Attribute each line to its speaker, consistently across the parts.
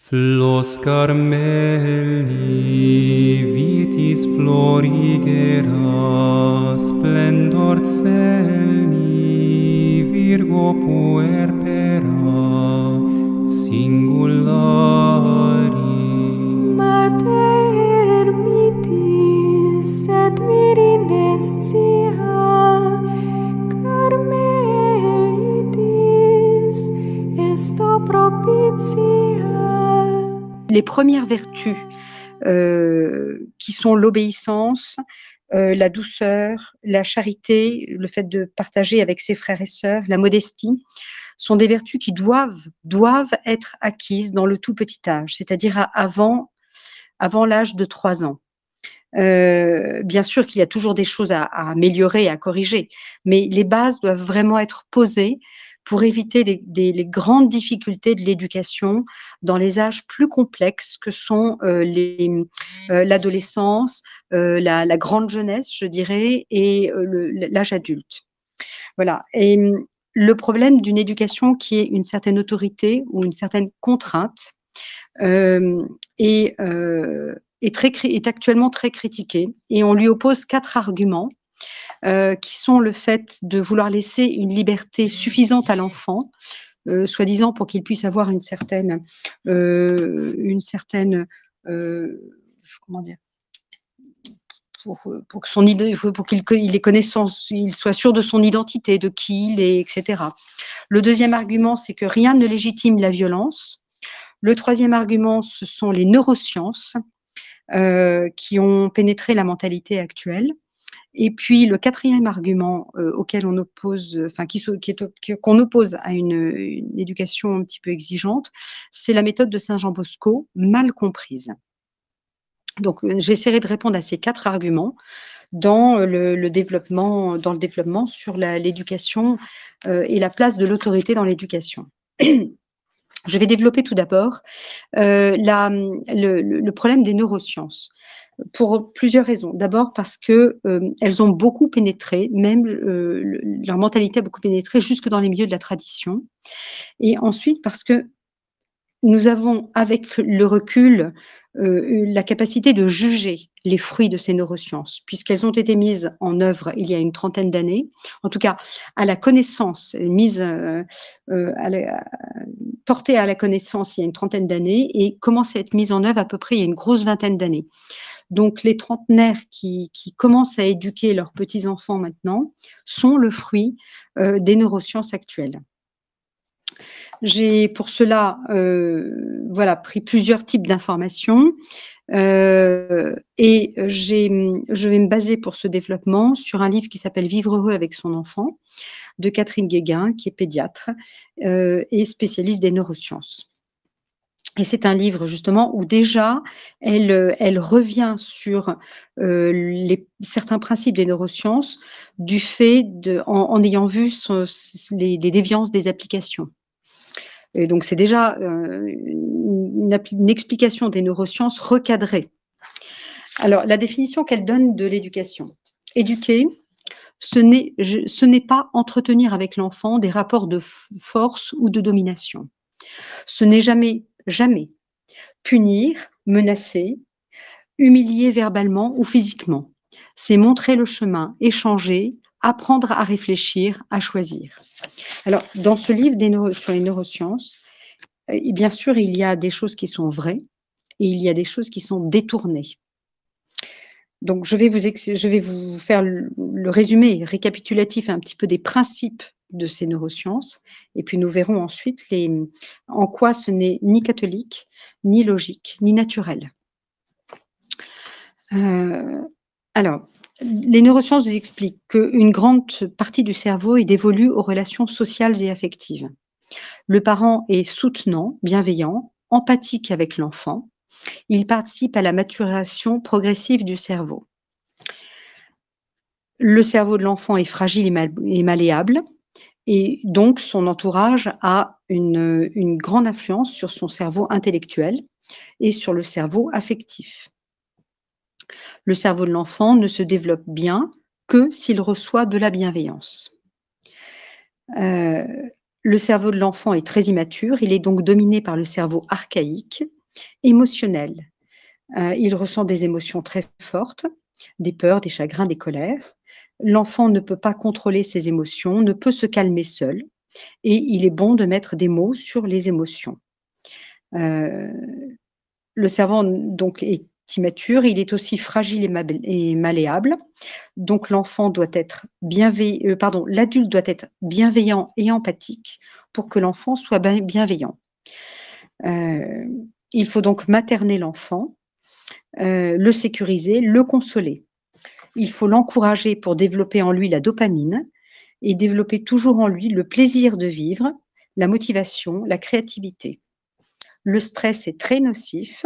Speaker 1: Flos Carmeli, vitis florigera, splendor celi, Virgo puerpera, singulari.
Speaker 2: Mater mitis et virinescia, Carmelitis esto propitia. Les premières vertus qui sont l'obéissance, la douceur, la charité, le fait de partager avec ses frères et sœurs, la modestie, sont des vertus qui doivent être acquises dans le tout petit âge, c'est-à-dire avant l'âge de 3 ans. Bien sûr qu'il y a toujours des choses à améliorer, à corriger, mais les bases doivent vraiment être posées pour éviter les grandes difficultés de l'éducation dans les âges plus complexes que sont l'adolescence, la grande jeunesse, je dirais, et l'âge adulte. Voilà. Et le problème d'une éducation qui est une certaine autorité ou une certaine contrainte est actuellement très critiqué, et on lui oppose 4 arguments qui sont le fait de vouloir laisser une liberté suffisante à l'enfant, soi-disant pour qu'il puisse avoir une certaine comment dire, pour que son idée, pour qu'il ait connaissance, il soit sûr de son identité, de qui il est, etc. Le deuxième argument, c'est que rien ne légitime la violence. Le troisième argument, ce sont les neurosciences qui ont pénétré la mentalité actuelle. Et puis le quatrième argument auquel on oppose, enfin qu'on oppose à une éducation un petit peu exigeante, c'est la méthode de Saint Jean Bosco, mal comprise. Donc j'essaierai de répondre à ces 4 arguments dans le développement sur l'éducation et la place de l'autorité dans l'éducation. Je vais développer tout d'abord le problème des neurosciences, pour plusieurs raisons. D'abord parce que elles ont beaucoup pénétré, même leur mentalité a beaucoup pénétré jusque dans les milieux de la tradition. Et ensuite parce que nous avons, avec le recul, la capacité de juger les fruits de ces neurosciences, puisqu'elles ont été mises en œuvre il y a une 30aine d'années, en tout cas à la connaissance, portées à la connaissance il y a une 30aine d'années, et commencent à être mises en œuvre à peu près il y a une grosse 20aine d'années. Donc les trentenaires qui commencent à éduquer leurs petits-enfants maintenant sont le fruit des neurosciences actuelles. J'ai pour cela pris plusieurs types d'informations et je vais me baser pour ce développement sur un livre qui s'appelle Vivre heureux avec son enfant, de Catherine Guéguin, qui est pédiatre et spécialiste des neurosciences. Et c'est un livre justement où déjà elle revient sur certains principes des neurosciences du fait en ayant vu les déviances des applications. Et donc c'est déjà une explication des neurosciences recadrée. Alors la définition qu'elle donne de l'éducation: éduquer, ce n'est pas entretenir avec l'enfant des rapports de force ou de domination. Ce n'est jamais punir, menacer, humilier verbalement ou physiquement. C'est montrer le chemin, échanger, apprendre à réfléchir, à choisir. Alors, dans ce livre sur les neurosciences, bien sûr, il y a des choses qui sont vraies et il y a des choses qui sont détournées. Donc, je vais vous faire le résumé récapitulatif un petit peu des principes de ces neurosciences, et puis nous verrons ensuite en quoi ce n'est ni catholique, ni logique, ni naturel. Alors, les neurosciences nous expliquent qu'une grande partie du cerveau est dévolue aux relations sociales et affectives. Le parent est soutenant, bienveillant, empathique avec l'enfant. Il participe à la maturation progressive du cerveau. Le cerveau de l'enfant est fragile et malléable, et donc son entourage a une grande influence sur son cerveau intellectuel et sur le cerveau affectif. Le cerveau de l'enfant ne se développe bien que s'il reçoit de la bienveillance. Le cerveau de l'enfant est très immature, il est donc dominé par le cerveau archaïque, émotionnel. Il ressent des émotions très fortes, des peurs, des chagrins, des colères. L'enfant ne peut pas contrôler ses émotions, ne peut se calmer seul et il est bon de mettre des mots sur les émotions. Heu, le cerveau donc est immature, il est aussi fragile et malléable, donc l'enfant doit être l'adulte doit être bienveillant et empathique pour que l'enfant soit bienveillant. Heu, il faut donc materner l'enfant, le sécuriser, le consoler. Il faut l'encourager pour développer en lui la dopamine et développer toujours en lui le plaisir de vivre, la motivation, la créativité. Le stress est très nocif.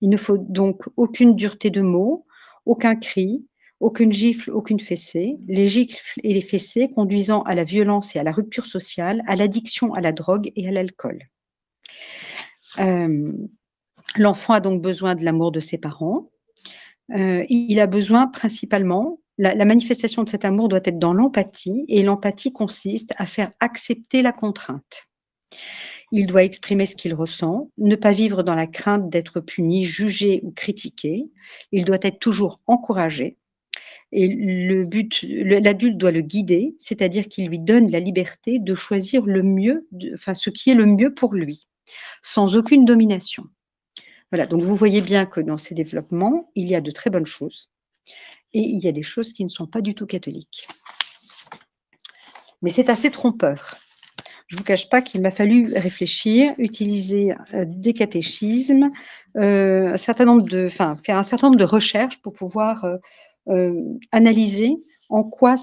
Speaker 2: Il ne faut donc aucune dureté de mots, aucun cri, aucune gifle, aucune fessée. Les gifles et les fessées conduisant à la violence et à la rupture sociale, à l'addiction à la drogue et à l'alcool. L'enfant a donc besoin de l'amour de ses parents. Il a besoin principalement la manifestation de cet amour doit être dans l'empathie et l'empathie consiste à faire accepter la contrainte. Il doit exprimer ce qu'il ressent, ne pas vivre dans la crainte d'être puni, jugé ou critiqué. Il doit être toujours encouragé et l'adulte doit le guider, c'est-à-dire qu'il lui donne la liberté de choisir le mieux, ce qui est le mieux pour lui, sans aucune domination. Voilà, donc vous voyez bien que dans ces développements, il y a de très bonnes choses et il y a des choses qui ne sont pas du tout catholiques. Mais c'est assez trompeur. Je ne vous cache pas qu'il m'a fallu réfléchir, utiliser des catéchismes, faire un certain nombre de recherches pour pouvoir analyser en quoi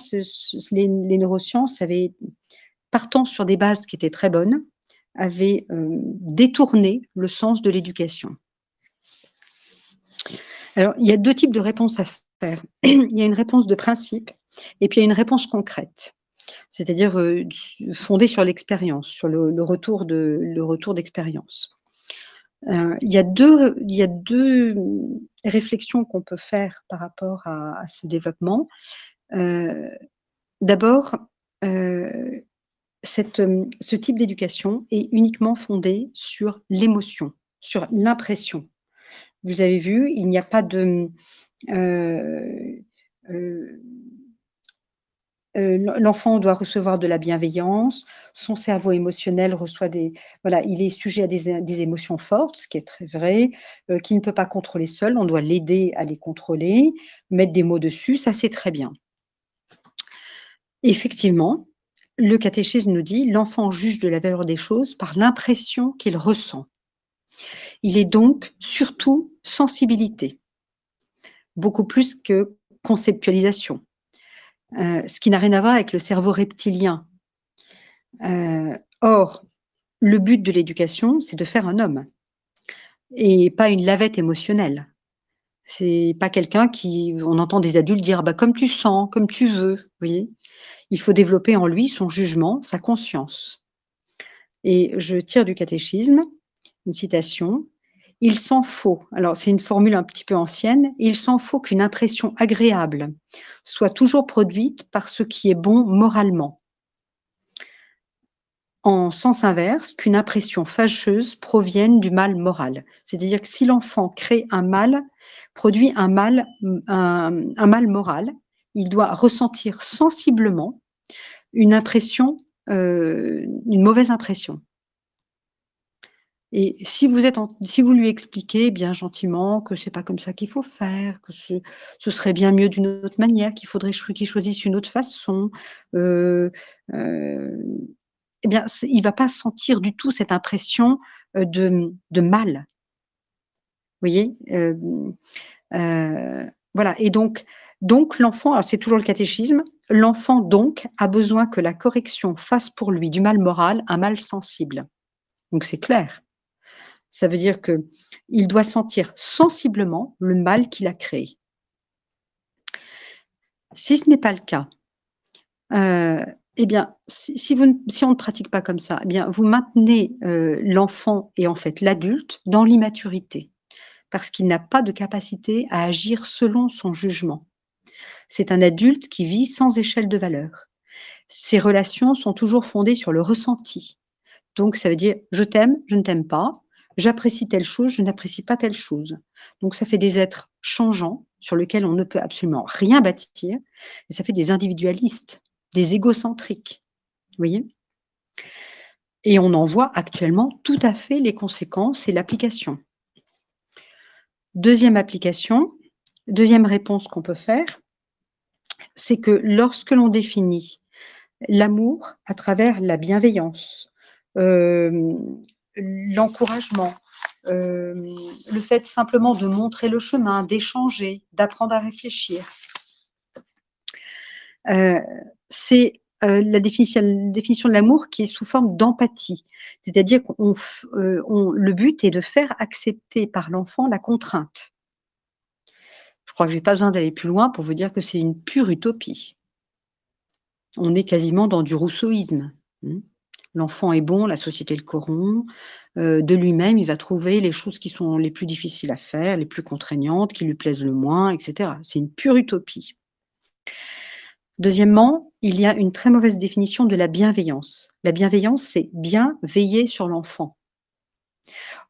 Speaker 2: les neurosciences avaient, partant sur des bases qui étaient très bonnes, avaient détourné le sens de l'éducation. Alors, il y a 2 types de réponses à faire. Il y a une réponse de principe et puis il y a une réponse concrète. C'est-à-dire, fondée sur l'expérience, sur le retour d'expérience. Il y a 2 réflexions qu'on peut faire par rapport à ce développement. D'abord, ce type d'éducation est uniquement fondé sur l'émotion, sur l'impression. Vous avez vu, il n'y a pas de, l'enfant doit recevoir de la bienveillance, son cerveau émotionnel reçoit il est sujet à des émotions fortes, ce qui est très vrai, qu'il ne peut pas contrôler seul, on doit l'aider à les contrôler, mettre des mots dessus, ça c'est très bien. Effectivement, le catéchisme nous dit: «L'enfant juge de la valeur des choses par l'impression qu'il ressent». Il est donc surtout sensibilité, beaucoup plus que conceptualisation. Ce qui n'a rien à voir avec le cerveau reptilien. Or, le but de l'éducation, c'est de faire un homme et pas une lavette émotionnelle. C'est pas quelqu'un on entend des adultes dire: «Bah, comme tu sens, comme tu veux», vous voyez? Il faut développer en lui son jugement, sa conscience et je tire du catéchisme une citation: «Il s'en faut», alors c'est une formule un petit peu ancienne, «il s'en faut qu'une impression agréable soit toujours produite par ce qui est bon moralement. En sens inverse, qu'une impression fâcheuse provienne du mal moral». C'est-à-dire que si l'enfant crée un mal, produit un mal moral, il doit ressentir sensiblement une impression, une mauvaise impression. Et si vous lui expliquez bien gentiment que c'est pas comme ça qu'il faut faire, que ce serait bien mieux d'une autre manière, qu'il faudrait qu'il choisisse une autre façon, heu heu, eh bien, il va pas sentir du tout cette impression, de mal. Vous voyez? Voilà et donc l'enfant, alors c'est toujours le catéchisme, l'enfant donc a besoin que la correction fasse pour lui du mal moral un mal sensible. Donc c'est clair. Ça veut dire qu'il doit sentir sensiblement le mal qu'il a créé. Si ce n'est pas le cas, eh bien, si on ne pratique pas comme ça, eh bien, vous maintenez, l'enfant et en fait l'adulte dans l'immaturité, parce qu'il n'a pas de capacité à agir selon son jugement. C'est un adulte qui vit sans échelle de valeur. Ses relations sont toujours fondées sur le ressenti. Donc ça veut dire: «Je t'aime, je ne t'aime pas, j'apprécie telle chose, je n'apprécie pas telle chose. Donc ça fait des êtres changeants sur lesquels on ne peut absolument rien bâtir et ça fait des individualistes, des égocentriques, vous voyez? Et on en voit actuellement tout à fait les conséquences et l'application. Deuxième application, deuxième réponse qu'on peut faire, c'est que lorsque l'on définit l'amour à travers la bienveillance, l'encouragement, le fait simplement de montrer le chemin, d'échanger, d'apprendre à réfléchir. C'est, la définition de l'amour qui est sous forme d'empathie. C'est-à-dire qu'on le but est de faire accepter par l'enfant la contrainte. Je crois que j'ai pas besoin d'aller plus loin pour vous dire que c'est une pure utopie. On est quasiment dans du rousseauisme. L'enfant est bon, la société le corrompt, de lui-même, il va trouver les choses qui sont les plus difficiles à faire, les plus contraignantes, qui lui plaisent le moins, et cetera. C'est une pure utopie. Deuxièmement, il y a une très mauvaise définition de la bienveillance. La bienveillance, c'est bien veiller sur l'enfant.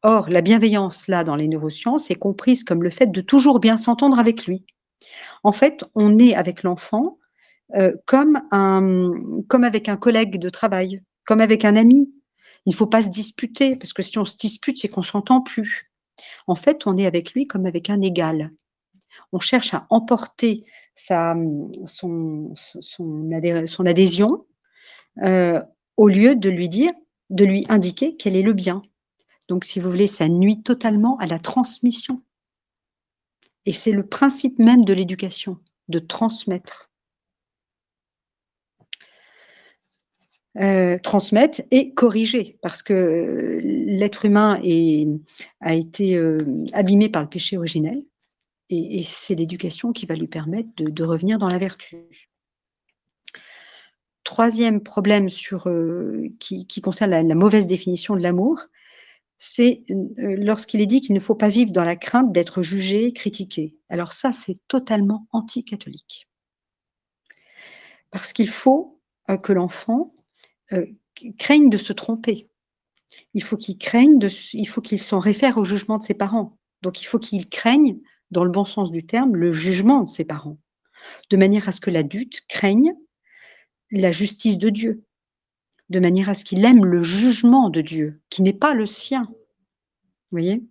Speaker 2: Or, la bienveillance, là, dans les neurosciences, est comprise comme le fait de toujours bien s'entendre avec lui. En fait, on est avec l'enfant, comme avec un collègue de travail, comme avec un ami. Il ne faut pas se disputer, parce que si on se dispute, c'est qu'on ne s'entend plus. En fait, on est avec lui comme avec un égal. On cherche à emporter son adhésion, au lieu de lui indiquer quel est le bien. Donc, si vous voulez, ça nuit totalement à la transmission. Et c'est le principe même de l'éducation, de transmettre. Transmettre et corriger, parce que l'être humain a été abîmé par le péché originel, et c'est l'éducation qui va lui permettre de revenir dans la vertu. Troisième problème qui concerne la mauvaise définition de l'amour, c'est lorsqu'il est dit qu'il ne faut pas vivre dans la crainte d'être jugé, critiqué. Alors ça, c'est totalement anti-catholique. Parce qu'il faut que l'enfant craigne de se tromper. Il faut qu'il s'en réfère au jugement de ses parents. Donc il faut qu'il craigne, dans le bon sens du terme, le jugement de ses parents, de manière à ce que l'adulte craigne la justice de Dieu, de manière à ce qu'il aime le jugement de Dieu, qui n'est pas le sien. Vous voyez?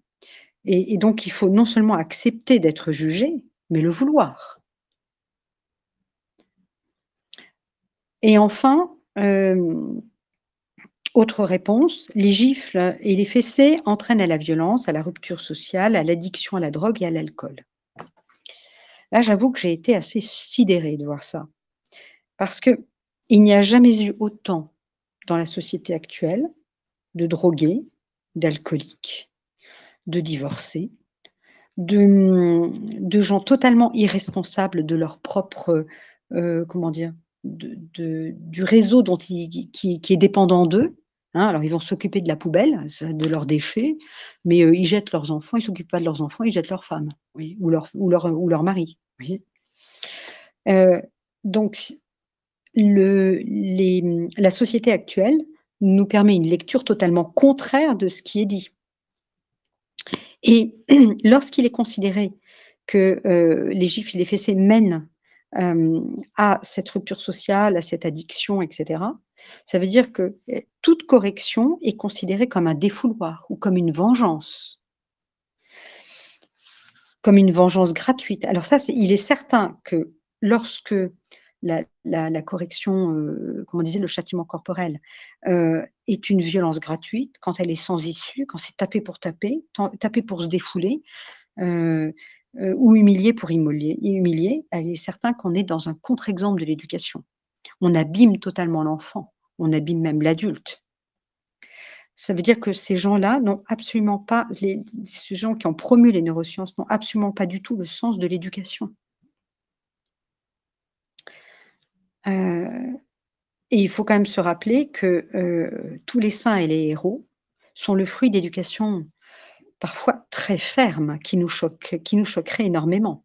Speaker 2: Et donc il faut non seulement accepter d'être jugé, mais le vouloir. Et enfin, autre réponse, les gifles et les fessées entraînent à la violence, à la rupture sociale, à l'addiction à la drogue et à l'alcool. Là, j'avoue que j'ai été assez sidérée de voir ça. Parce qu'il n'y a jamais eu autant dans la société actuelle de drogués, d'alcooliques, de divorcés, de gens totalement irresponsables de leur propre, comment dire? Du réseau qui est dépendant d'eux, hein. Alors ils vont s'occuper de la poubelle, de leurs déchets, mais ils jettent leurs enfants, ils ne s'occupent pas de leurs enfants, ils jettent leurs femmes, oui, ou leur mari, vous voyez? Donc la société actuelle nous permet une lecture totalement contraire de ce qui est dit. Et lorsqu'il est considéré que les gifles et les fessées mènent à cette rupture sociale, à cette addiction, etc., ça veut dire que toute correction est considérée comme un défouloir ou comme une vengeance gratuite. Alors ça, il est certain que lorsque la correction, comme on disait, le châtiment corporel, est une violence gratuite, quand elle est sans issue, quand c'est taper pour taper, taper pour se défouler, ou humilier pour humilier, il est certain qu'on est dans un contre-exemple de l'éducation. On abîme totalement l'enfant, on abîme même l'adulte. Ça veut dire que ces gens-là n'ont absolument pas, ces gens qui ont promu les neurosciences n'ont absolument pas du tout le sens de l'éducation. Et il faut quand même se rappeler que tous les saints et les héros sont le fruit d'éducation parfois très ferme, qui nous choquerait énormément.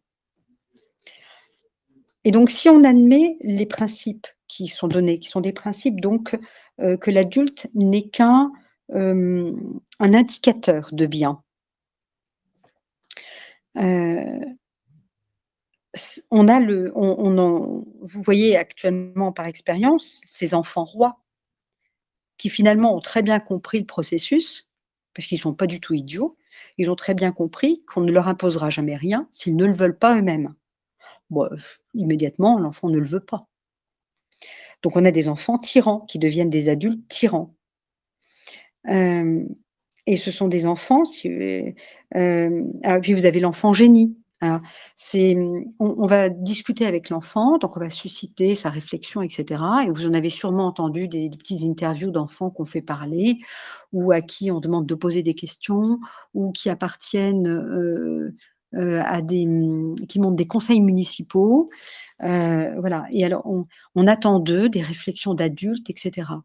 Speaker 2: Et donc si on admet les principes qui sont donnés, qui sont des principes donc que l'adulte n'est qu'un un indicateur de bien. Heu, on a le on en vous voyez actuellement par expérience ces enfants rois qui finalement ont très bien compris le processus, parce qu'ils sont pas du tout idiots. Ils ont très bien compris qu'on ne leur imposera jamais rien s'ils ne le veulent pas eux-mêmes. Bah, immédiatement, l'enfant ne le veut pas. Donc on a des enfants tyrans qui deviennent des adultes tyrans. Hem Et ce sont des enfants alors puis vous avez l'enfant génie. Alors on va discuter avec l'enfant, donc on va susciter sa réflexion et cetera et vous en avez sûrement entendu des petites interviews d'enfants qu'on fait parler ou à qui on demande de poser des questions ou qui appartiennent, qui montent des conseils municipaux, voilà et alors on attend d'eux des réflexions d'adultes et cetera.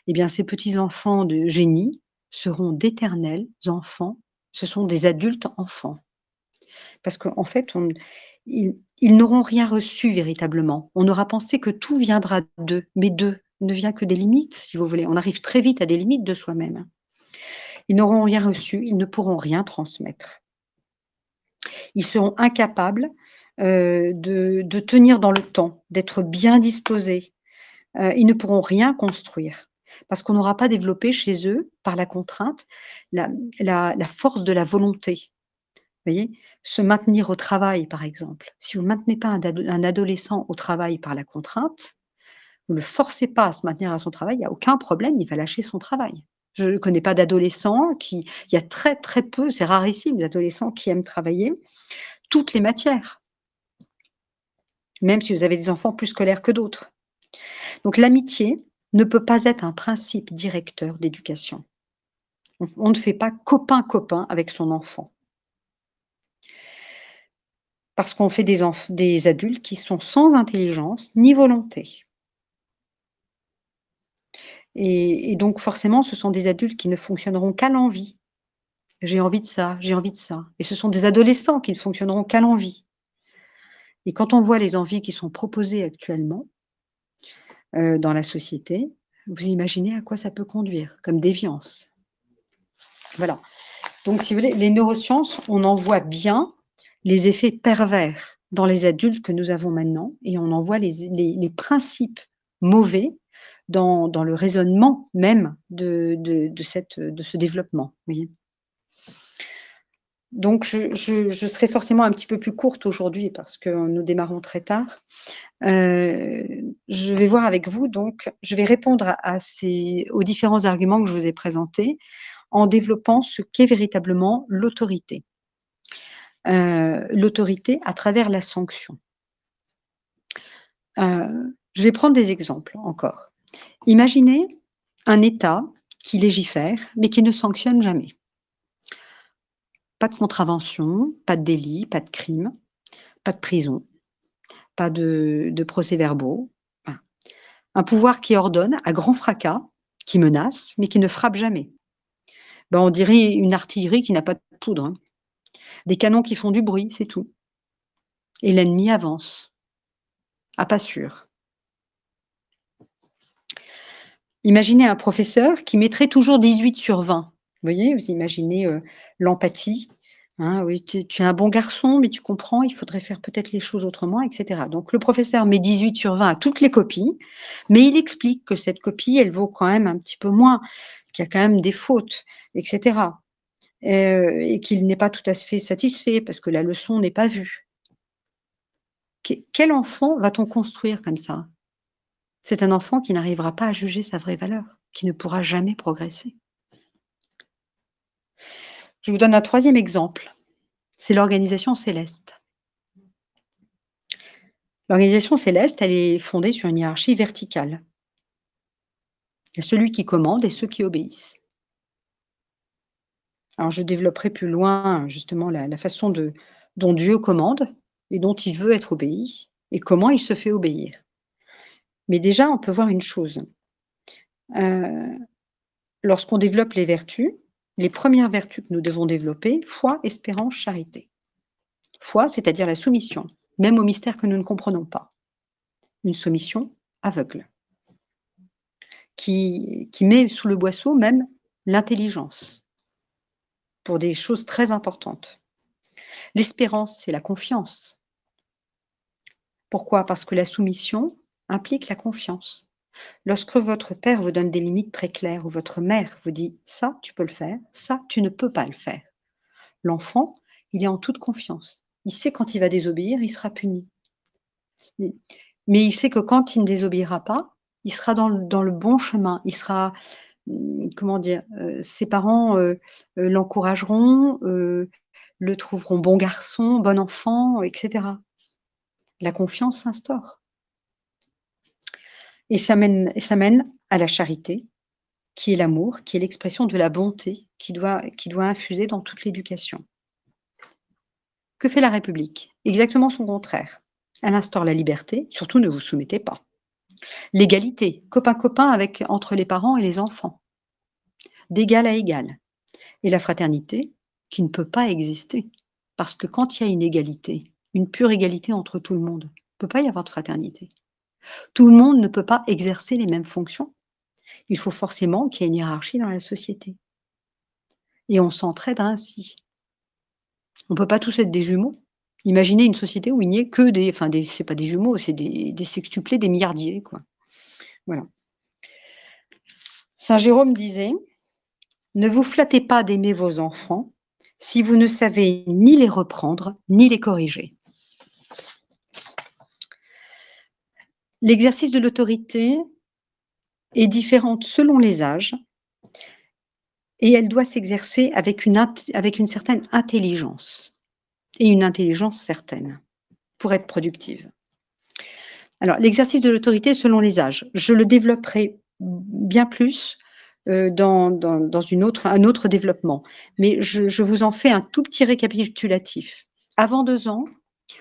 Speaker 2: Eh bien, ces petits enfants de génie seront d'éternels enfants, ce sont des adultes enfants. Parce qu'en fait, ils n'auront rien reçu véritablement. On aura pensé que tout viendra d'eux, mais d'eux ne vient que des limites, si vous voulez. On arrive très vite à des limites de soi-même. Ils n'auront rien reçu, ils ne pourront rien transmettre. Ils seront incapables, de tenir dans le temps, d'être bien disposés. Ils ne pourront rien construire parce qu'on n'aura pas développé chez eux, par la contrainte, la la force de la volonté. Vous voyez? Se maintenir au travail, par exemple. Si vous ne maintenez pas un adolescent au travail par la contrainte, vous ne le forcez pas à se maintenir à son travail, il y a aucun problème, il va lâcher son travail. Je ne connais pas d'adolescents qui il y a très, très peu, c'est rarissime, d'adolescents qui aiment travailler toutes les matières, même si vous avez des enfants plus scolaires que d'autres. Donc l'amitié ne peut pas être un principe directeur d'éducation. On ne fait pas copain-copain avec son enfant. Parce qu'on fait des adultes qui sont sans intelligence ni volonté. Et donc forcément, ce sont des adultes qui ne fonctionneront qu'à l'envie. J'ai envie de ça, j'ai envie de ça. Et ce sont des adolescents qui ne fonctionneront qu'à l'envie. Et quand on voit les envies qui sont proposées actuellement, dans la société, vous imaginez à quoi ça peut conduire comme déviance. Voilà. Donc si vous voulez, les neurosciences, on en voit bien les effets pervers dans les adultes que nous avons maintenant et on en voit les principes mauvais dans le raisonnement même de ce développement, vous voyez? Donc je serai forcément un petit peu plus courte aujourd'hui parce que nous démarrons très tard. Je vais voir avec vous donc je vais répondre aux différents arguments que je vous ai présentés en développant ce qu'est véritablement l'autorité. L'autorité à travers la sanction. Je vais prendre des exemples encore. Imaginez un État qui légifère, mais qui ne sanctionne jamais. Pas de contravention, pas de délit, pas de crime, pas de prison, pas de procès-verbaux. Voilà. Un pouvoir qui ordonne à grand fracas, qui menace, mais qui ne frappe jamais. Ben, on dirait une artillerie qui n'a pas de poudre, hein. Des canons qui font du bruit, c'est tout. Et l'ennemi avance, à pas sûr. Imaginez un professeur qui mettrait toujours 18 sur 20. Vous voyez? Vous imaginez, l'empathie, hein, oui, tu es un bon garçon, mais tu comprends, il faudrait faire peut-être les choses autrement et cetera. Donc le professeur met 18 sur 20 à toutes les copies, mais il explique que cette copie, elle vaut quand même un petit peu moins, qu'il y a quand même des fautes et cetera, et qu'il n'est pas tout à fait satisfait parce que la leçon n'est pas vue. Quel enfant va-t-on construire comme ça? C'est un enfant qui n'arrivera pas à juger sa vraie valeur, qui ne pourra jamais progresser. Je vous donne un troisième exemple, c'est l'organisation céleste. L'organisation céleste, elle est fondée sur une hiérarchie verticale. Il y a celui qui commande et ceux qui obéissent. Alors je développerai plus loin justement la façon dont Dieu commande et dont il veut être obéi et comment il se fait obéir. Mais déjà, on peut voir une chose. Lorsqu'on développe les vertus, les premières vertus que nous devons développer, foi, espérance, charité. Foi, c'est-à-dire la soumission, même aux mystères que nous ne comprenons pas. Une soumission aveugle, qui met sous le boisseau même l'intelligence, pour des choses très importantes. L'espérance, c'est la confiance. Pourquoi? Parce que la soumission implique la confiance. Lorsque votre père vous donne des limites très claires ou votre mère vous dit: «Ça, tu peux le faire, ça, tu ne peux pas le faire». L'enfant, il est en toute confiance. Il sait quand il va désobéir, il sera puni. Mais mais il sait que quand il ne désobéira pas, il sera dans le bon chemin. Il sera, comment dire? Ses parents, l'encourageront, le trouveront bon garçon, bon enfant, et cetera. La confiance s'instaure et ça mène à la charité, qui est l'amour, qui est l'expression de la bonté qui doit infuser dans toute l'éducation. Que fait la République? Exactement son contraire. Elle instaure la liberté, surtout ne vous soumettez pas. L'égalité, copain-copain avec entre les parents et les enfants, d'égal à égal. Et la fraternité, qui ne peut pas exister. Parce que quand il y a une égalité, une pure égalité entre tout le monde, il ne peut pas y avoir de fraternité. Tout le monde ne peut pas exercer les mêmes fonctions. Il faut forcément qu'il y ait une hiérarchie dans la société. Et on s'entraide ainsi. On ne peut pas tous être des jumeaux. Imaginez une société où il n'y ait que c'est pas des jumeaux, c'est des sextuplés, des milliardiers, quoi. Voilà. Saint Jérôme disait: «Ne vous flattez pas d'aimer vos enfants si vous ne savez ni les reprendre, ni les corriger». L'exercice de l'autorité est différente selon les âges et elle doit s'exercer avec une certaine intelligence et une intelligence certaine pour être productive. Alors, l'exercice de l'autorité selon les âges, je le développerai bien plus, dans un autre développement, mais je vous en fais un tout petit récapitulatif. Avant 2 ans,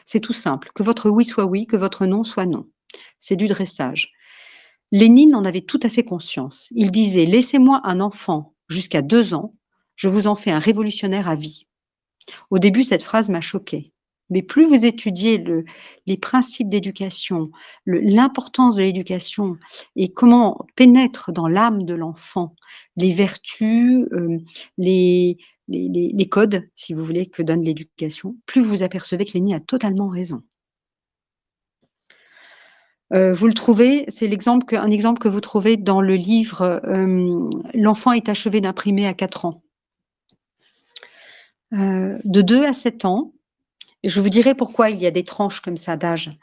Speaker 2: c'est tout simple, que votre oui soit oui, que votre non soit non. C'est du dressage. Lénine en avait tout à fait conscience. Il disait: «Laissez-moi un enfant jusqu'à 2 ans, je vous en fais un révolutionnaire à vie». Au début, cette phrase m'a choquée, mais plus vous étudiez les principes d'éducation, l'importance de l'éducation et comment pénètrent dans l'âme de l'enfant les vertus, les codes, si vous voulez, que donne l'éducation, plus vous apercevez que Lénine a totalement raison. Vous le trouvez, c'est un exemple que vous trouvez dans le livre, «L'enfant est achevé d'imprimer à 4 ans». De 2 à 7 ans, et je vous dirai pourquoi il y a des tranches comme ça d'âge.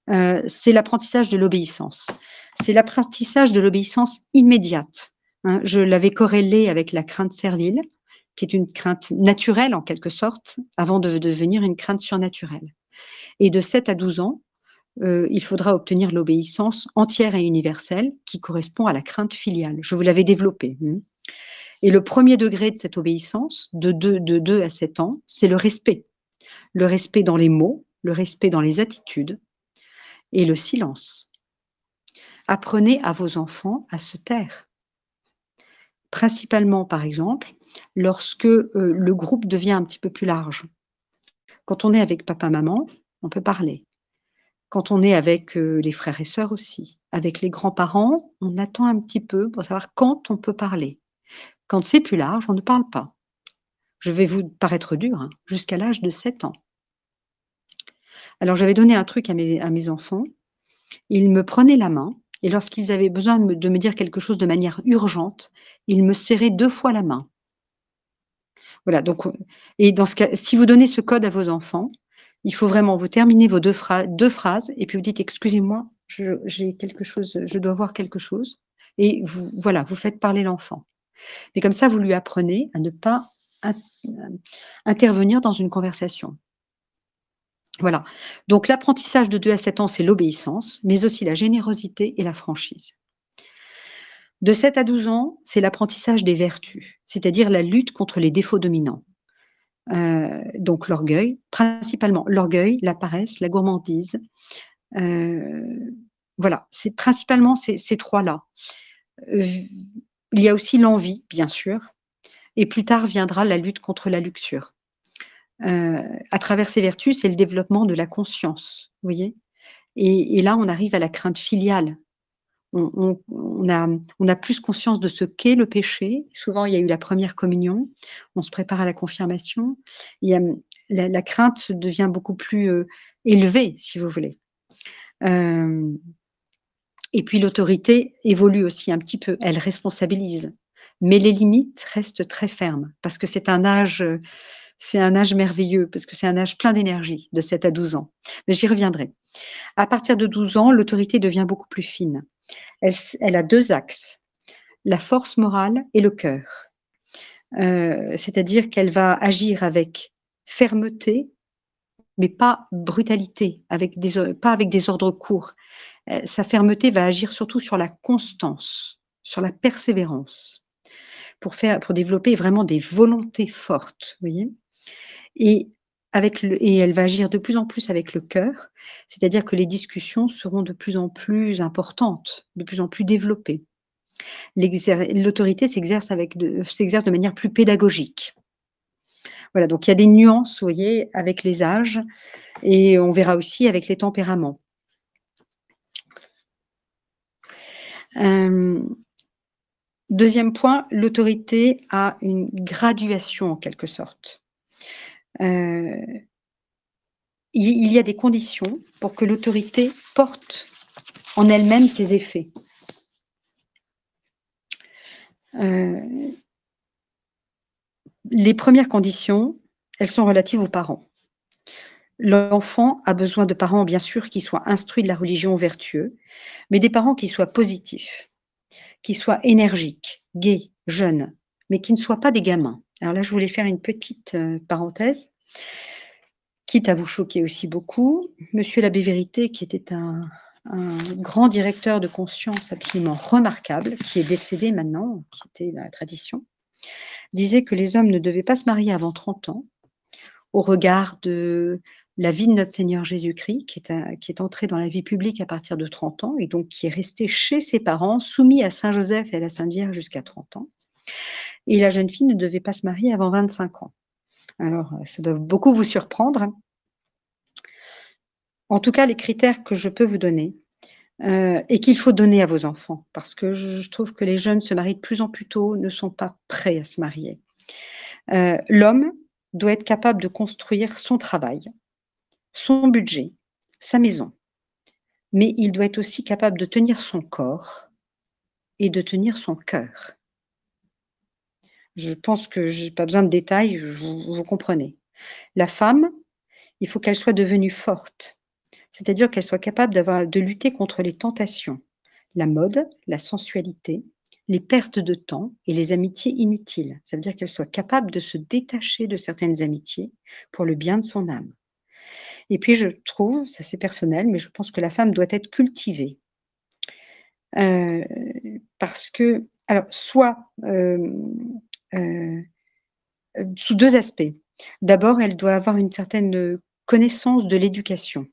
Speaker 2: C'est l'apprentissage de l'obéissance. C'est l'apprentissage de l'obéissance immédiate, hein. Je l'avais corrélé avec la crainte servile, qui est une crainte naturelle en quelque sorte, avant de devenir une crainte surnaturelle. Et de 7 à 12 ans, il faudra obtenir l'obéissance entière et universelle qui correspond à la crainte filiale. Je vous l'avais développé. Et le premier degré de cette obéissance, de 2 à 7 ans, c'est le respect. Le respect dans les mots, le respect dans les attitudes et le silence. Apprenez à vos enfants à se taire. Principalement, par exemple, lorsque, le groupe devient un petit peu plus large. Quand on est avec papa, maman, on peut parler. Quand on est avec, les frères et sœurs aussi. Avec les grands-parents, on attend un petit peu pour savoir quand on peut parler. Quand c'est plus large, on ne parle pas. Je vais vous paraître dur, hein, jusqu'à l'âge de 7 ans. Alors j'avais donné un truc à mes enfants, ils me prenaient la main et lorsqu'ils avaient besoin de me dire quelque chose de manière urgente, ils me serraient 2 fois la main. Voilà, donc et dans ce cas, si vous donnez ce code à vos enfants, il faut vraiment vous terminez vos 2 phrases et puis vous dites: «Excusez-moi, j'ai quelque chose, je dois voir quelque chose», et vous faites parler l'enfant. Et comme ça, vous lui apprenez à ne pas in intervenir dans une conversation. Voilà. Donc l'apprentissage de 2 à 7 ans, c'est l'obéissance, mais aussi la générosité et la franchise. De 7 à 12 ans, c'est l'apprentissage des vertus, c'est-à-dire la lutte contre les défauts dominants. Donc l'orgueil, principalement l'orgueil, la paresse, la gourmandise. Voilà, c'est principalement ces 3-là. Il y a aussi l'envie, bien sûr, et plus tard viendra la lutte contre la luxure. À travers ces vertus, c'est le développement de la conscience, vous voyez? Et là, on arrive à la crainte filiale, on a plus conscience de ce qu'est le péché. Souvent, il y a eu la première communion, on se prépare à la confirmation. Il y a, la crainte devient beaucoup plus, élevée, si vous voulez. Hem Et puis l'autorité évolue aussi un petit peu, elle responsabilise. Mais les limites restent très fermes parce que c'est un âge merveilleux, parce que c'est un âge plein d'énergie de 7 à 12 ans. Mais j'y reviendrai. À partir de 12 ans, l'autorité devient beaucoup plus fine. Elle a 2 axes, la force morale et le cœur. C'est-à-dire qu'elle va agir avec fermeté, mais pas brutalité, pas avec des ordres courts. Sa fermeté va agir surtout sur la constance, sur la persévérance, pour développer vraiment des volontés fortes, vous voyez? Et et elle va agir de plus en plus avec le cœur, c'est-à-dire que les discussions seront de plus en plus importantes, de plus en plus développées. L'autorité s'exerce de manière plus pédagogique. Voilà, donc il y a des nuances, vous voyez, avec les âges et on verra aussi avec les tempéraments. Hem 2e point, l'autorité a une graduation en quelque sorte. Heu, il y a des conditions pour que l'autorité porte en elle-même ses effets. Heu, les premières conditions, elles sont relatives aux parents. L'enfant a besoin de parents, bien sûr, qui soient instruits de la religion, vertueux, mais des parents qui soient positifs, qui soient énergiques, gais, jeunes, mais qui ne soient pas des gamins. Alors là, je voulais faire une petite, parenthèse. Quitte à vous choquer aussi beaucoup, monsieur l'abbé Vérité, qui était un grand directeur de conscience absolument remarquable, qui est décédé maintenant, qui était dans la tradition, disait que les hommes ne devaient pas se marier avant 30 ans, au regard de la vie de notre Seigneur Jésus-Christ, qui est entré dans la vie publique à partir de 30 ans et donc qui est resté chez ses parents, soumis à saint Joseph et à la Sainte Vierge jusqu'à 30 ans. Et la jeune fille ne devait pas se marier avant 25 ans. Alors, ça doit beaucoup vous surprendre. En tout cas, les critères que je peux vous donner, et qu'il faut donner à vos enfants, parce que je trouve que les jeunes se marient de plus en plus tôt, ne sont pas prêts à se marier. L'homme doit être capable de construire son travail, son budget, sa maison, mais il doit être aussi capable de tenir son corps et de tenir son cœur. Je pense que j'ai pas besoin de détails, vous comprenez. La femme, il faut qu'elle soit devenue forte. C'est-à-dire qu'elle soit capable de lutter contre les tentations, la mode, la sensualité, les pertes de temps et les amitiés inutiles. Ça veut dire qu'elle soit capable de se détacher de certaines amitiés pour le bien de son âme. Et puis je trouve, ça c'est personnel, mais je pense que la femme doit être cultivée. Heu, parce que alors soit, heu, sous 2 aspects. D'abord, elle doit avoir une certaine, connaissance de l'éducation.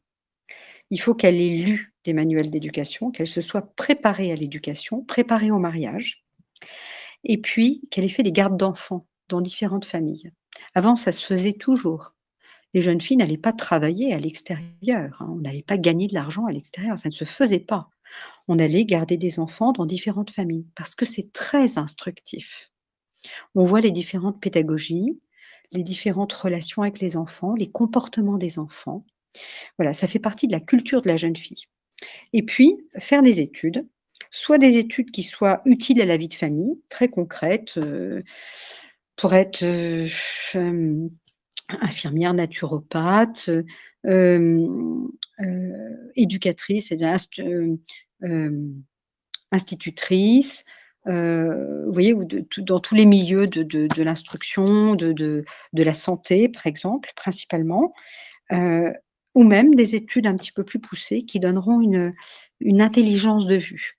Speaker 2: Il faut qu'elle ait lu des manuels d'éducation, qu'elle se soit préparée à l'éducation, préparée au mariage et puis qu'elle ait fait des gardes d'enfants dans différentes familles. Avant, ça se faisait toujours. Les jeunes filles n'allaient pas travailler à l'extérieur, hein, on n'allait pas gagner de l'argent à l'extérieur, ça ne se faisait pas. On allait garder des enfants dans différentes familles parce que c'est très instructif. On voit les différentes pédagogies, les différentes relations avec les enfants, les comportements des enfants. Voilà, ça fait partie de la culture de la jeune fille. Et puis, faire des études, soit des études qui soient utiles à la vie de famille, très concrètes, pour être, infirmière, naturopathe, éducatrice, c'est-à-dire institutrice, vous voyez? Ou dans tous les milieux de l'instruction, de la santé, par exemple, principalement. Heu, ou même des études un petit peu plus poussées qui donneront une intelligence de vue.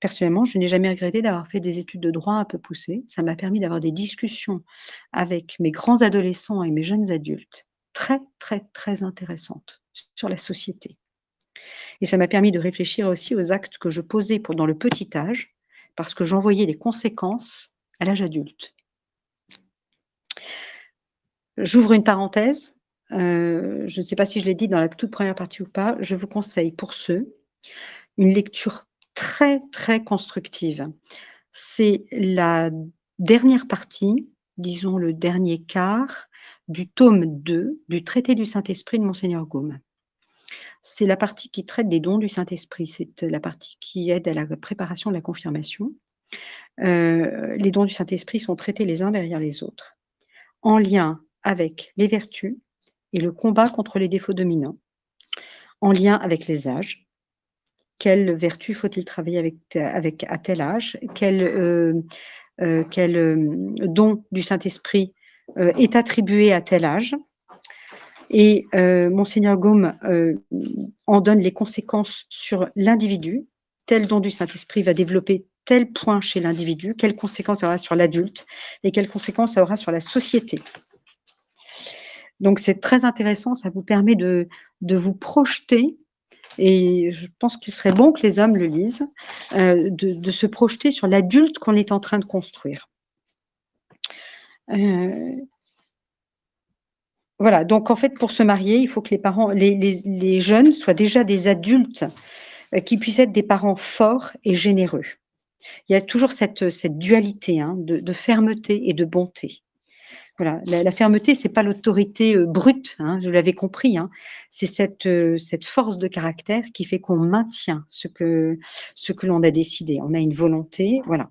Speaker 2: Personnellement, je n'ai jamais regretté d'avoir fait des études de droit un peu poussées. Ça m'a permis d'avoir des discussions avec mes grands adolescents et mes jeunes adultes très, très, très intéressantes sur la société. Et ça m'a permis de réfléchir aussi aux actes que je posais dans le petit âge, parce que j'en voyais les conséquences à l'âge adulte. J'ouvre une parenthèse, je ne sais pas si je l'ai dit dans la toute première partie ou pas, je vous conseille pour ceux, une lecture très, très constructive. C'est la dernière partie, disons le dernier quart, du tome 2 du traité du Saint-Esprit de Monseigneur Gaume. C'est la partie qui traite des dons du Saint-Esprit, c'est la partie qui aide à la préparation de la confirmation. Les dons du Saint-Esprit sont traités les uns derrière les autres, en lien avec les vertus et le combat contre les défauts dominants, en lien avec les âges. Quelle vertu faut-il travailler avec à tel âge? Quel don du Saint-Esprit est attribué à tel âge? Et Monseigneur Gaume en donne les conséquences sur l'individu. Tel don du Saint-Esprit va développer tel point chez l'individu, quelles conséquences ça aura sur l'adulte et quelles conséquences ça aura sur la société. Donc c'est très intéressant, ça vous permet de vous projeter, et je pense qu'il serait bon que les hommes le lisent, de se projeter sur l'adulte qu'on est en train de construire. Voilà, donc en fait, pour se marier, il faut que les parents, les jeunes soient déjà des adultes qui puissent être des parents forts et généreux. Il y a toujours cette dualité hein, de fermeté et de bonté. Voilà, la fermeté, c'est pas l'autorité brute, hein, je l'avais compris. Hein, c'est cette force de caractère qui fait qu'on maintient ce que l'on a décidé. On a une volonté, voilà.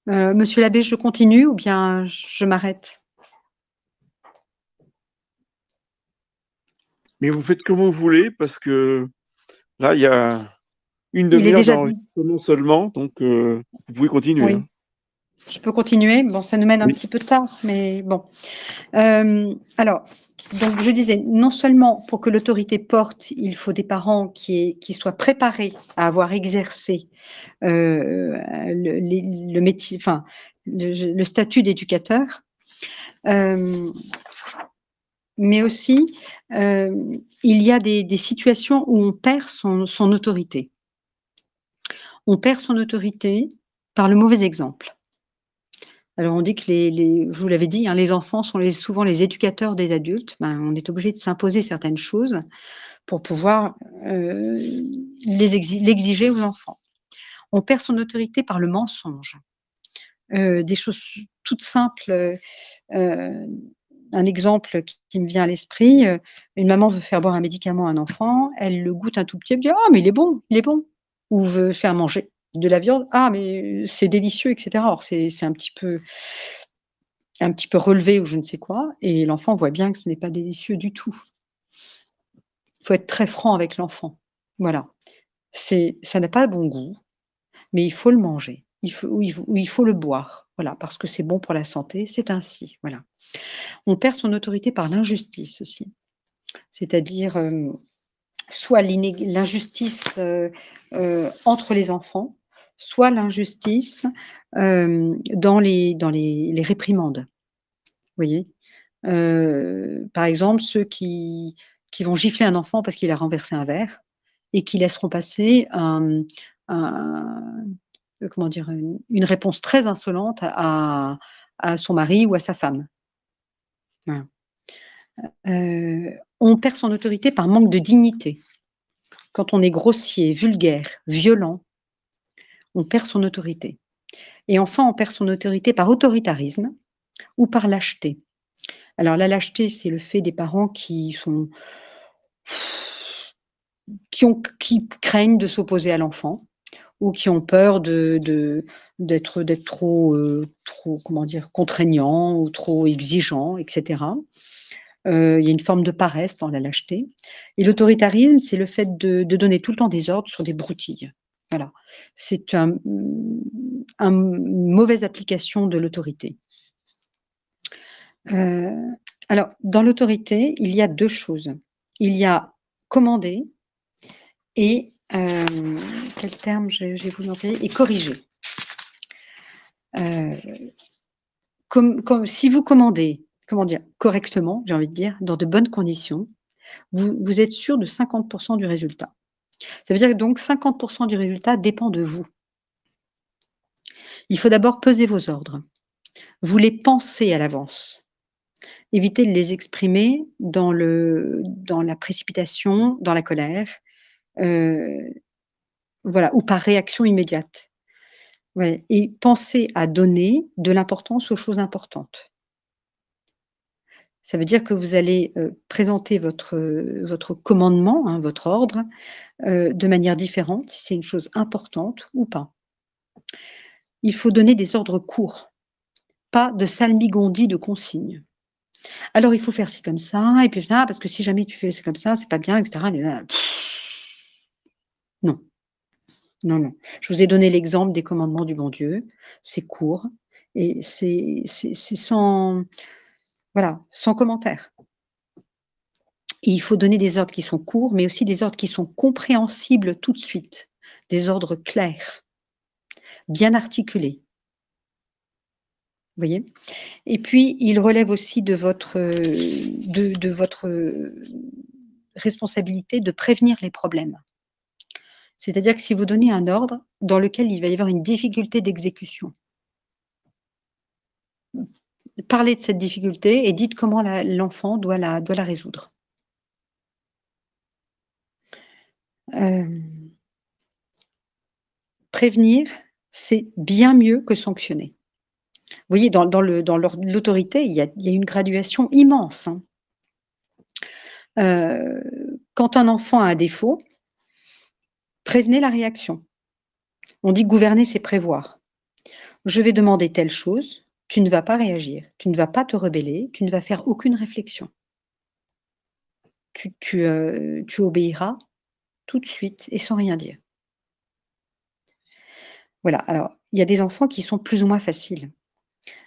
Speaker 2: Monsieur l'abbé, je continue ou bien je m'arrête?
Speaker 3: Mais vous faites comme vous voulez, parce que là, il y a une
Speaker 2: Il est
Speaker 3: demi-heure
Speaker 2: déjà
Speaker 3: d'enregistrement seulement, donc vous pouvez continuer.
Speaker 2: Oui.
Speaker 3: Hein.
Speaker 2: Je peux continuer. Bon, ça nous mène un
Speaker 3: Oui.
Speaker 2: petit peu tard, mais bon. Alors, donc je disais, non seulement pour que l'autorité porte, il faut des parents qui soient préparés à avoir exercé le métier, enfin, le statut d'éducateur, mais aussi, il y a des situations où on perd son autorité. On perd son autorité par le mauvais exemple. Alors on dit que je vous l'avais dit, hein, les enfants sont souvent les éducateurs des adultes. Ben, on est obligé de s'imposer certaines choses pour pouvoir l'exiger aux enfants. On perd son autorité par le mensonge. Des choses toutes simples. Un exemple qui me vient à l'esprit, une maman veut faire boire un médicament à un enfant, elle le goûte un tout petit peu, elle dit: «Ah mais il est bon, il est bon». Ou veut faire manger de la viande: «Ah mais c'est délicieux» et cetera. Alors c'est un petit peu relevé ou je ne sais quoi, et l'enfant voit bien que ce n'est pas délicieux du tout. Il faut être très franc avec l'enfant. Voilà. Ça n'a pas bon goût, mais il faut le manger. Il faut le boire. Voilà, parce que c'est bon pour la santé, c'est ainsi. Voilà. On perd son autorité par l'injustice aussi. C'est-à-dire, soit l'injustice entre les enfants, soit l'injustice dans les réprimandes. Vous voyez? Par exemple, ceux qui vont gifler un enfant parce qu'il a renversé un verre et qui laisseront passer comment dire? Une réponse très insolente à son mari ou à sa femme. Voilà. On perd son autorité par manque de dignité. Quand on est grossier, vulgaire, violent, on perd son autorité. Et enfin, on perd son autorité par autoritarisme ou par lâcheté. Alors la lâcheté, c'est le fait des parents qui craignent de s'opposer à l'enfant ou qui ont peur d'être trop, comment dire, contraignants ou trop exigeants, etc. Il y a une forme de paresse dans la lâcheté. Et l'autoritarisme, c'est le fait de donner tout le temps des ordres sur des broutilles. Voilà. C'est une mauvaise application de l'autorité. Alors, dans l'autorité, il y a 2 choses. Il y a commander et quel terme j'ai voulu employer? Et corriger. Si vous commandez, comment dire? Correctement, j'ai envie de dire, dans de bonnes conditions, vous êtes sûr de 50% du résultat. Ça veut dire que donc 50% du résultat dépend de vous. Il faut d'abord peser vos ordres. Vous les pensez à l'avance. Évitez de les exprimer dans la précipitation, dans la colère, heu, voilà, ou par réaction immédiate. Ouais, et pensez à donner de l'importance aux choses importantes. Ça veut dire que vous allez, présenter votre commandement, hein, votre ordre, de manière différente, si c'est une chose importante ou pas. Il faut donner des ordres courts, pas de salmigondis de consignes. Alors il faut faire ci comme ça et puis ça, parce que si jamais tu fais c'est comme ça, c'est pas bien et cetera. Non, non, non. Je vous ai donné l'exemple des commandements du bon Dieu. C'est court et c'est sans voilà, sans commentaire. Et il faut donner des ordres qui sont courts, mais aussi des ordres qui sont compréhensibles tout de suite, des ordres clairs, bien articulés. Vous voyez? Et puis, il relève aussi de votre responsabilité de prévenir les problèmes. C'est-à-dire que si vous donnez un ordre dans lequel il va y avoir une difficulté d'exécution, parlez de cette difficulté et dites comment l'enfant doit la résoudre. Prévenir, c'est bien mieux que sanctionner. Vous voyez, dans l'autorité, il y a une graduation immense, hein. Quand un enfant a un défaut, prévenez la réaction. On dit gouverner, c'est prévoir. Je vais demander telle chose, tu ne vas pas réagir, tu ne vas pas te rebeller, tu ne vas faire aucune réflexion. Tu obéiras tout de suite et sans rien dire. Voilà, alors il y a des enfants qui sont plus ou moins faciles,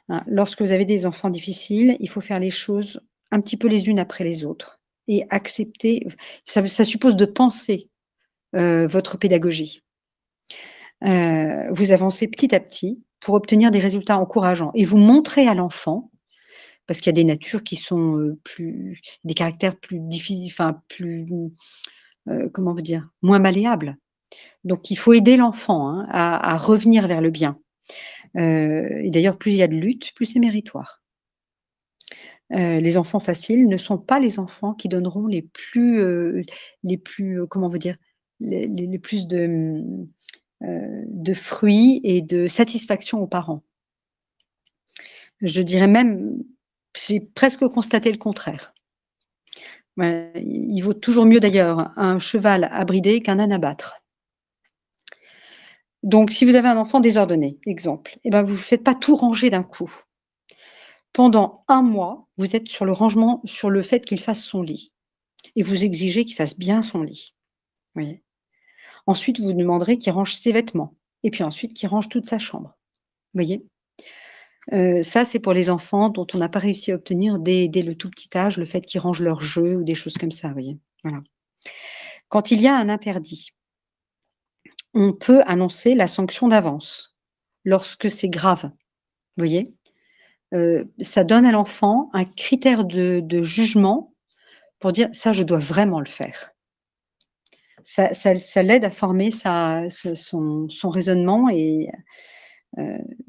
Speaker 2: hein. Lorsque vous avez des enfants difficiles, il faut faire les choses un petit peu les unes après les autres et accepter ça suppose de penser, votre pédagogie. Vous avancez petit à petit pour obtenir des résultats encourageants et vous montrez à l'enfant, parce qu'il y a des natures qui sont, des caractères plus enfin plus, comment vous dire? Moins malléables. Donc il faut aider l'enfant, hein, à revenir vers le bien. Et d'ailleurs plus il y a de lutte, plus c'est méritoire. Les enfants faciles ne sont pas les enfants qui donneront les plus, comment vous dire? Les plus de fruits et de satisfaction aux parents. Je dirais même, j'ai presque constaté le contraire. Ouais, il vaut toujours mieux d'ailleurs un cheval à brider qu'un âne à battre. Donc si vous avez un enfant désordonné, exemple, et ben vous ne faites pas tout ranger d'un coup. Pendant 1 mois, vous êtes sur le rangement, sur le fait qu'il fasse son lit et vous exigez qu'il fasse bien son lit. Vous voyez? Ensuite, vous demanderez qu'il range ses vêtements et puis ensuite qu'il range toute sa chambre. Vous voyez? Ça, c'est pour les enfants dont on n'a pas réussi à obtenir dès le tout petit âge, le fait qu'ils rangent leurs jeux ou des choses comme ça, vous voyez? Voilà. Quand il y a un interdit, on peut annoncer la sanction d'avance, lorsque c'est grave, vous voyez? Ça donne à l'enfant un critère de jugement pour dire: «Ça, je dois vraiment le faire». Ça l'aide à former son raisonnement et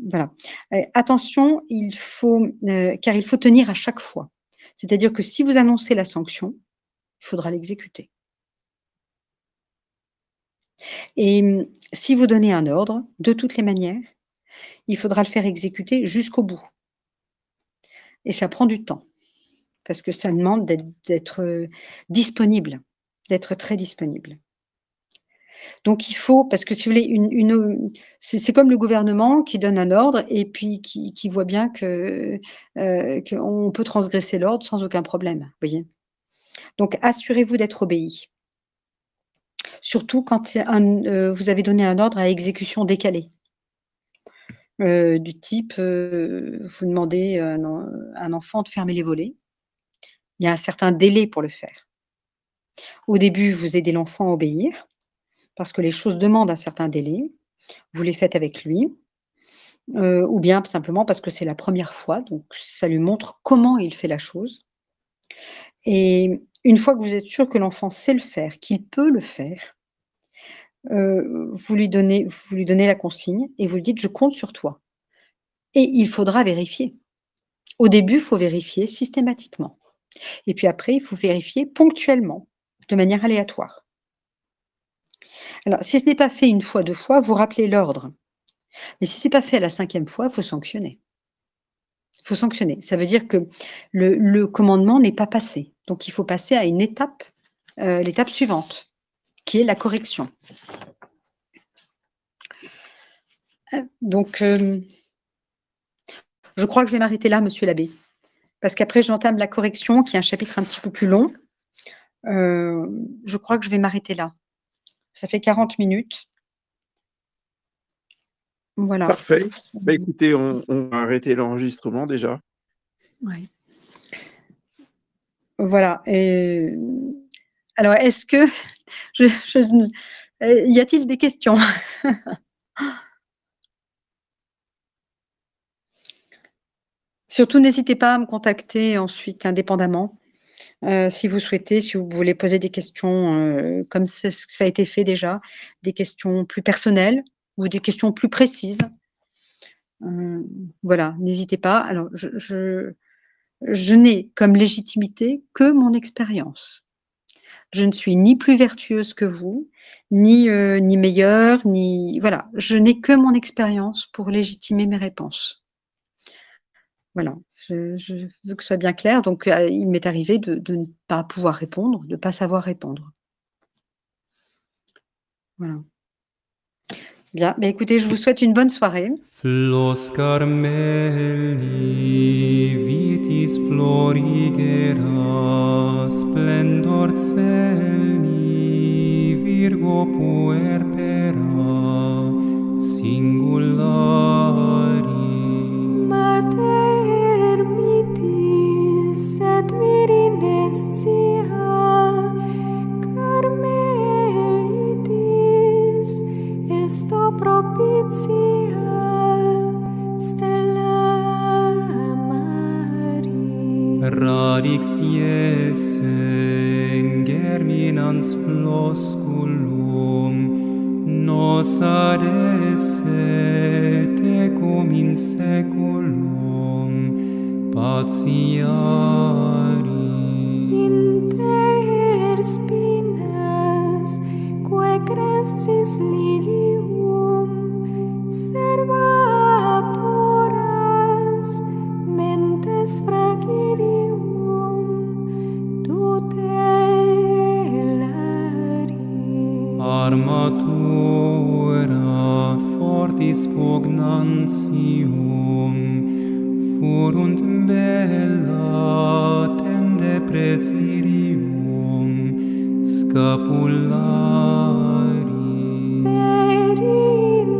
Speaker 2: voilà. Attention, car il faut tenir à chaque fois. C'est-à-dire que si vous annoncez la sanction, il faudra l'exécuter et si vous donnez un ordre, de toutes les manières, il faudra le faire exécuter jusqu'au bout et ça prend du temps parce que ça demande d'être, disponible, d'être très disponible. Donc il faut parce que si vous voulez c'est comme le gouvernement qui donne un ordre et puis qui voit bien qu'on peut transgresser l'ordre sans aucun problème, vous voyez? Donc assurez-vous d'être obéi. Surtout quand vous avez donné un ordre à exécution décalée, du type, vous demandez à un enfant de fermer les volets. Il y a un certain délai pour le faire. Au début, vous aidez l'enfant à obéir parce que les choses demandent un certain délai. Vous les faites avec lui. Ou bien simplement parce que c'est la première fois, donc ça lui montre comment il fait la chose et une fois que vous êtes sûr que l'enfant sait le faire, qu'il peut le faire, vous lui donnez la consigne et vous lui dites: «Je compte sur toi» et il faudra vérifier. Au début, il faut vérifier systématiquement. Et puis après, il faut vérifier ponctuellement, de manière aléatoire. Alors, si ce n'est pas fait une fois, 2 fois, vous rappelez l'ordre. Mais si ce n'est pas fait à la 5e fois, il faut sanctionner. Il faut sanctionner. Ça veut dire que le commandement n'est pas passé. Donc, il faut passer à une étape, l'étape suivante, qui est la correction. Donc, je crois que je vais m'arrêter là, monsieur l'abbé, parce qu'après, j'entame la correction, qui est un chapitre un petit peu plus long. Je crois que je vais m'arrêter là. Ça fait 40 minutes. Voilà.
Speaker 3: Parfait. Bah, écoutez, on va arrêter l'enregistrement déjà.
Speaker 2: Ouais. Voilà. Alors, est-ce que y a-t-il des questions? Surtout, n'hésitez pas à me contacter ensuite indépendamment, si vous souhaitez, si vous voulez poser des questions, comme ça a été fait déjà, des questions plus personnelles ou des questions plus précises. Voilà, n'hésitez pas. Alors, je n'ai comme légitimité que mon expérience. Je ne suis ni plus vertueuse que vous, ni meilleure, ni voilà. Je n'ai que mon expérience pour légitimer mes réponses. Voilà, je veux que ce soit bien clair. Donc, il m'est arrivé de ne pas pouvoir répondre, de ne pas savoir répondre. Voilà. Bien, bah, écoutez, je vous souhaite une bonne soirée.
Speaker 1: Flos Carmeli vitis florigera, splendor celi, Virgo puerpera, singulari.
Speaker 4: Mater mitis et virinescia, Carmelitis esto propitia, Stella Maris.
Speaker 1: Radix iesse germinans flosculum, nos adesse tecum in seculum patiari.
Speaker 4: Inter spinas, quae crescis lilium, serva poras, mentes fragilium, tutelari.
Speaker 1: Armatura fortis pugnantium, furunt bella tende presidium, scapulari.
Speaker 4: Per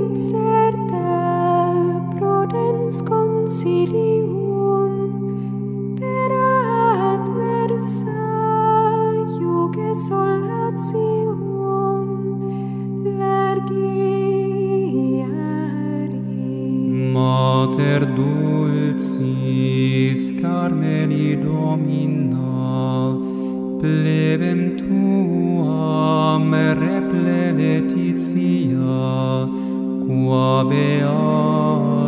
Speaker 4: incerta prudens consilium, per adversa iuge solatium, largiari.
Speaker 1: Mater dulcis Carmeli Domina, plebem tuam reple Laetitia, qua beati